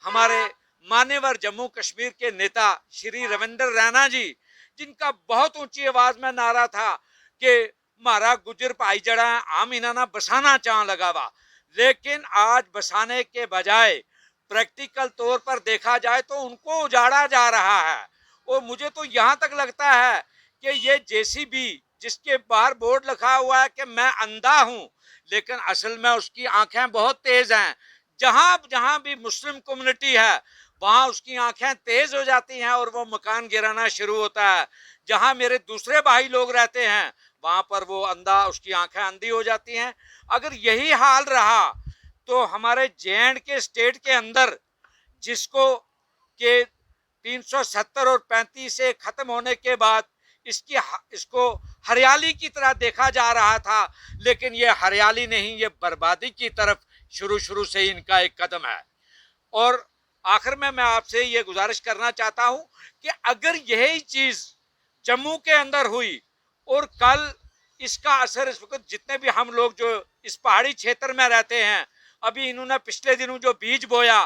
हमारे मान्यवर जम्मू कश्मीर के नेता श्री रविंद्र रैना जी, जिनका बहुत ऊंची आवाज में नारा था कि मारा गुजर भाई जड़ा आम इन्हां बसाना चाह लगा वा, लेकिन आज बसाने के बजाय प्रैक्टिकल तौर पर देखा जाए तो उनको उजाड़ा जा रहा है। और मुझे तो यहां तक लगता है कि ये जेसीबी जिसके बाहर बोर्ड लिखा हुआ है कि मैं अंधा हूं, लेकिन असल में उसकी आंखें बहुत तेज हैं। जहां जहां भी मुस्लिम कम्युनिटी है वहां उसकी आंखें तेज हो जाती हैं और वो मकान गिराना शुरू होता है। जहां मेरे दूसरे भाई लोग रहते हैं वहां पर वो अंधा, उसकी आंखें अंधी हो जाती हैं। अगर यही हाल रहा तो हमारे जे के स्टेट के अंदर, जिसको के 370 और 35 से खत्म होने के बाद इसको हरियाली की तरह देखा जा रहा था, लेकिन ये हरियाली नहीं, ये बर्बादी की तरफ शुरू से ही इनका एक कदम है। और आखिर में मैं आपसे ये गुजारिश करना चाहता हूं कि अगर यही चीज जम्मू के अंदर हुई और कल इसका असर इस वक्त जितने भी हम लोग जो इस पहाड़ी क्षेत्र में रहते हैं, अभी इन्होंने पिछले दिनों जो बीज बोया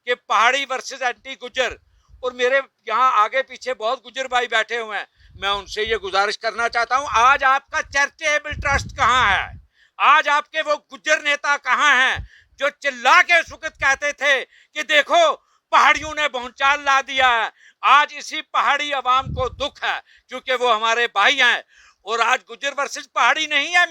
कि पहाड़ी वर्सेस एंटी गुजर, और मेरे यहाँ आगे पीछे बहुत गुजर भाई बैठे हुए हैं, मैं उनसे ये गुजारिश करना चाहता हूं, आज आपका चैरिटेबल ट्रस्ट कहाँ है? आज आपके वो गुजर नेता कहाँ हैं जो चिल्ला के उस वक्त कहते थे कि देखो पहाड़ियों ने भूचाल ला दिया है? आज इसी पहाड़ी अवाम को दुख है क्योंकि वो हमारे भाई हैं। और आज गुजर वर्सेस पहाड़ी नहीं है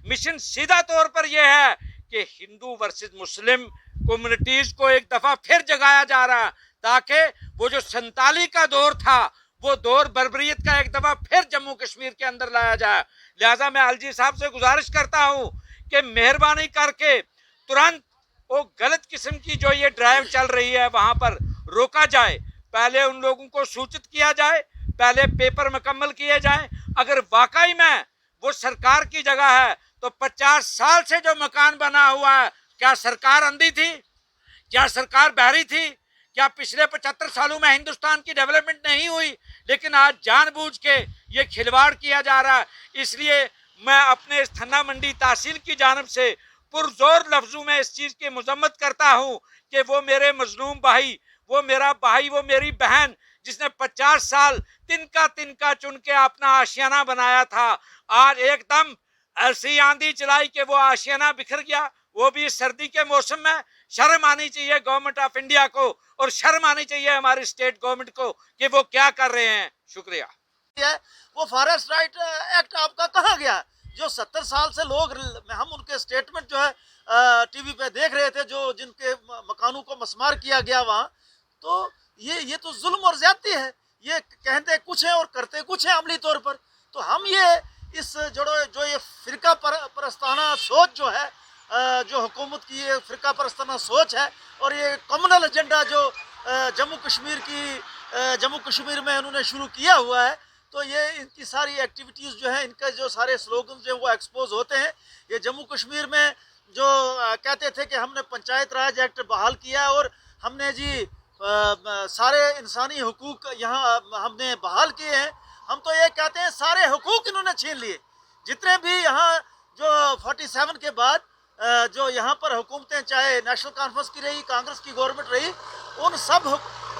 मिशन सीधा तौर पर यह है कि हिंदू वर्सेस मुस्लिम कम्युनिटीज को एक दफा फिर जगाया जा रहा है, ताकि वो जो 47 का दौर था वो दौर बर्बरियत का एक दफा फिर जम्मू कश्मीर के अंदर लाया जाए। लिहाजा मैं अलजी साहब से गुजारिश करता हूं कि मेहरबानी करके तुरंत वो गलत किस्म की जो ये ड्राइव चल रही है वहां पर रोका जाए। पहले उन लोगों को सूचित किया जाए, पहले पेपर मुकम्मल किए जाएं। अगर वाकई में वो सरकार की जगह है तो 50 साल से जो मकान बना हुआ है, क्या सरकार अंधी थी? क्या सरकार बहरी थी? क्या पिछले 75 सालों में हिंदुस्तान की डेवलपमेंट नहीं हुई? लेकिन आज जानबूझ के ये खिलवाड़ किया जा रहा है। इसलिए मैं अपने इस थन्ना मंडी तहसील की जानब से पुरजोर लफ्जों में इस चीज की मजम्मत करता हूं कि वो मेरे मजलूम भाई, वो मेरा भाई, वो मेरी बहन जिसने 50 साल तिनका चुन के अपना आशियाना बनाया था, आज एकदम ऐसी आंधी चलाई कि वो आशियाना बिखर गया, वो भी सर्दी के मौसम में। शर्म आनी चाहिए गवर्नमेंट ऑफ इंडिया को और शर्म आनी चाहिए हमारी स्टेट गवर्नमेंट को कि वो क्या कर रहे हैं। शुक्रिया। वो फॉरेस्ट राइट एक्ट आपका कहाँ गया? जो 70 साल से लोग, हम उनके स्टेटमेंट जो है टीवी पे देख रहे थे, जो जिनके मकानों को मस्मार किया गया वहाँ, तो ये तो जुल्म और ज्यादती है। ये कहते कुछ है और करते कुछ है अमली तौर पर। तो हम ये इस जो ये फिरका परस्ताना सोच जो है, जो हुकूमत की ये फिरका परस्ताना सोच है और ये कम्युनल एजेंडा जो जम्मू कश्मीर में उन्होंने शुरू किया हुआ है, तो ये इनकी सारी एक्टिविटीज़ जो है, इनका जो सारे स्लोगन जो वो एक्सपोज होते हैं। ये जम्मू कश्मीर में जो कहते थे कि हमने पंचायत राज एक्ट बहाल किया और हमने जी सारे इंसानी हुकूक यहाँ हमने बहाल किए हैं। हम तो ये कहते हैं सारे हुकूक इन्होंने छीन लिए। जितने भी यहाँ जो 47 के बाद जो यहाँ पर हुकूमतें, चाहे नेशनल कॉन्फ्रेंस की रही, कांग्रेस की गवर्नमेंट रही, उन सब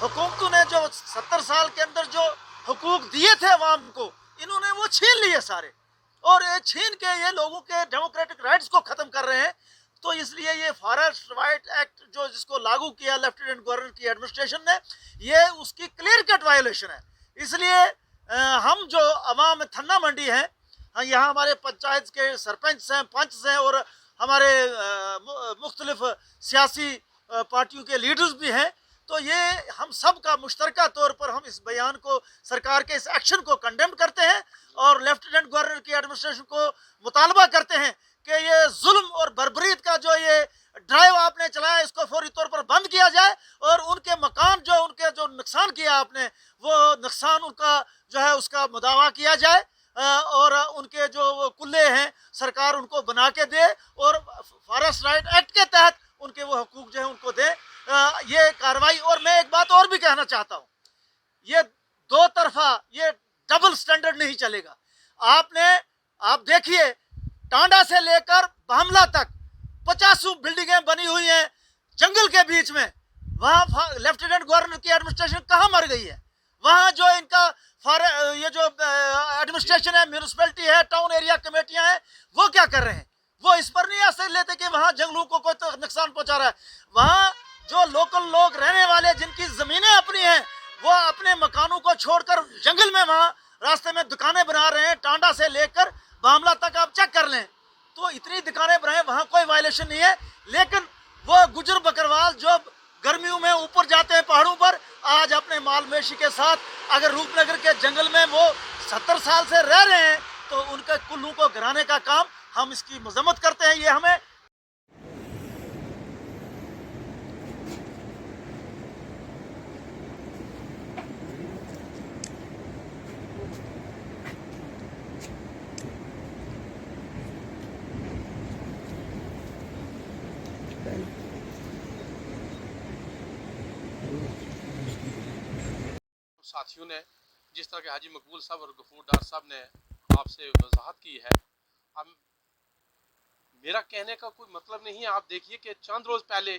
हुकूमतों ने जो 70 साल के अंदर जो हुकूक दिए थे अवाम को, इन्होंने वो छीन लिए सारे। और ये छीन के ये लोगों के डेमोक्रेटिक राइट्स को ख़त्म कर रहे हैं। तो इसलिए ये फॉरेस्ट राइट एक्ट जो जिसको लागू किया लेफ्टिनेंट गवर्नर की एडमिनिस्ट्रेशन ने, ये उसकी क्लियर कट वायोलेशन है। इसलिए हम जो अवाम थन्ना मंडी हैं, यहाँ हमारे पंचायत के सरपंच हैं, पंच हैं और हमारे मुख्तलिफ सियासी पार्टियों के लीडर्स भी हैं। तो ये हम सब का मुश्तरका तौर पर हम इस बयान को, सरकार के इस एक्शन को कंडेम करते हैं और लेफ्टिनेंट गवर्नर की एडमिनिस्ट्रेशन को मुतालबा करते हैं कि ये जुल्म और बर्बरीत का जो ये ड्राइव आपने चलाया, इसको फौरी तौर पर बंद किया जाए और उनके मकान जो उनके जो नुकसान किया आपने, वो नुकसान उनका जो है उसका मुदावा किया जाए और उनके जो कुल्ले हैं सरकार उनको बना के दे और फॉरेस्ट राइट एक्ट के तहत उनके वो हकूक जो है उनको दे। ये कार्रवाई। और मैं एक बात और भी कहना चाहता हूँ, ये दो तरफा, ये डबल स्टैंडर्ड नहीं चलेगा। आप देखिए, टांडा से लेकर बामला तक 50 बिल्डिंगें बनी हुई हैं जंगल के बीच में। वहाँ लेफ्टिनेंट गवर्नर की एडमिनिस्ट्रेशन कहाँ मर गई है? वहाँ जो इनका ये जो एडमिनिस्ट्रेशन है, म्यूनिसिपैलिटी है, टाउन एरिया कमेटियां हैं, वो क्या कर रहे हैं? वो इस पर नहीं असर लेते कि वहाँ जंगलों को कोई तो नुकसान पहुंचा रहा है। वहाँ जो लोकल लोग रहने वाले जिनकी जमीनें अपनी हैं, वो अपने मकानों को छोड़कर जंगल में वहाँ रास्ते में दुकानें बना रहे हैं। टांडा से लेकर बामला तक आप चेक कर लें तो इतनी दुकानें बनाए, वहाँ कोई वायलेशन नहीं है। लेकिन वो गुजर बकरवाल जो गर्मियों में ऊपर जाते हैं पहाड़ों पर, आज अपने माल मवेशी के साथ अगर रूपनगर के जंगल में वो 70 साल से रह रहे हैं तो उनके कुल्लू को गिराने का काम हम इसकी मजम्मत करते हैं। ये हमें साथियों ने जिस तरह के हाजी मकबूल साहब और गफूर डार साहब ने आपसे वजाहत की है, अब मेरा कहने का कोई मतलब नहीं है। आप देखिए कि चंद रोज पहले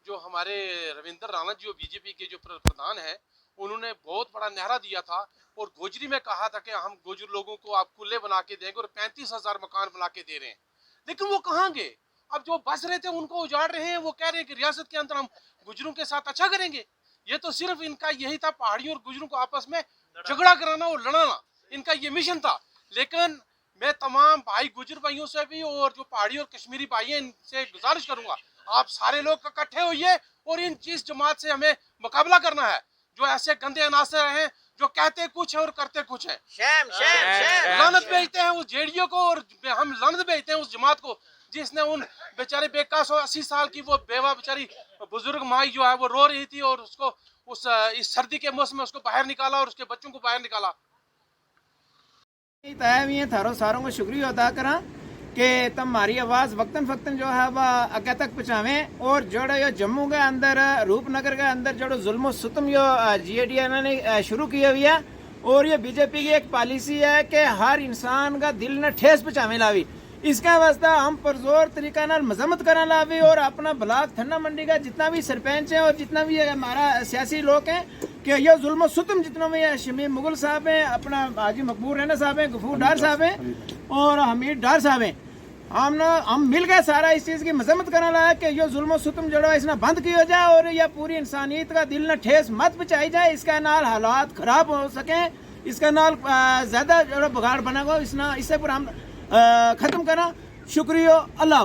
जो हमारे रविंदर राणा जी, बीजेपी के जो प्रधान हैं, उन्होंने बहुत बड़ा नारा दिया था और गोजरी में कहा था कि हम गोजर लोगों को आप कुल्ले बना के देंगे और 35,000 मकान बना के दे रहे हैं। लेकिन वो कहाँ गए? अब जो बस रहे थे उनको उजाड़ रहे हैं। वो कह रहे हैं कि रियासत के अंदर हम गुजरों के साथ अच्छा करेंगे। ये तो सिर्फ इनका यही था, पहाड़ियों और गुजरों को आपस में झगड़ा कराना और लड़ाना, इनका ये मिशन था। लेकिन मैं तमाम भाई गुजर भाइयों से भी और जो पहाड़ी और कश्मीरी भाई हैं, इनसे गुजारिश करूंगा, आप सारे लोग इकट्ठे होइए और इन चीज जमात से हमें मुकाबला करना है जो ऐसे गंदे अनासर हैं, जो कहते कुछ है और करते कुछ है। लानत भेजते हैं उस जेडीओ को और हम लानत भेजते हैं उस जमात को जिसने उन बेचारे बेकास 80 साल की वो बेवा बेचारी बुजुर्ग माई जो है वो रो रही थी और उसको इस सर्दी के मौसम में उसको बाहर निकाला और उसके बच्चों को बाहर निकाला। थारो सारों को शुक्रिया अदा करा कि तुम हमारी आवाज़ वक्तन फक्तन जो है वह आगे तक पहुँचावें। और जोड़ो ये जम्मू के अंदर रूपनगर के अंदर जो जुल्म सुतम जो GAD ने शुरू की हुई है और ये बीजेपी की एक पॉलिसी है कि हर इंसान का दिल ने ठेस पहुँचावे लावी। इसका वास्ता हम परजोर तरीका नाल मजम्मत करा लावी और अपना ब्लॉक ठन्ना मंडी का जितना भी सरपंच है और जितना भी हमारा सियासी लोग हैं कि यह जुल्म सुतम जितना भी है, शमीम मुगल साहब हैं, अपना हाजी मकबूल रैना साहब हैं, गफूर डार साहब हैं और हमीद डार साहब हैं, हम मिल गए सारा इस चीज़ की मजम्मत करना लगा कि यह जुल्म सुतम जड़ो इसने बंद किया जाए और यह पूरी इंसानियत का दिल न ठेस मत पहुँचाई जाए। इसका नाल हालात खराब हो सकें, इसका नाल ज़्यादा जो बिगाड़ बनेगा, इससे पर हम ख़त्म करा। शुक्रिया। अल्लाह।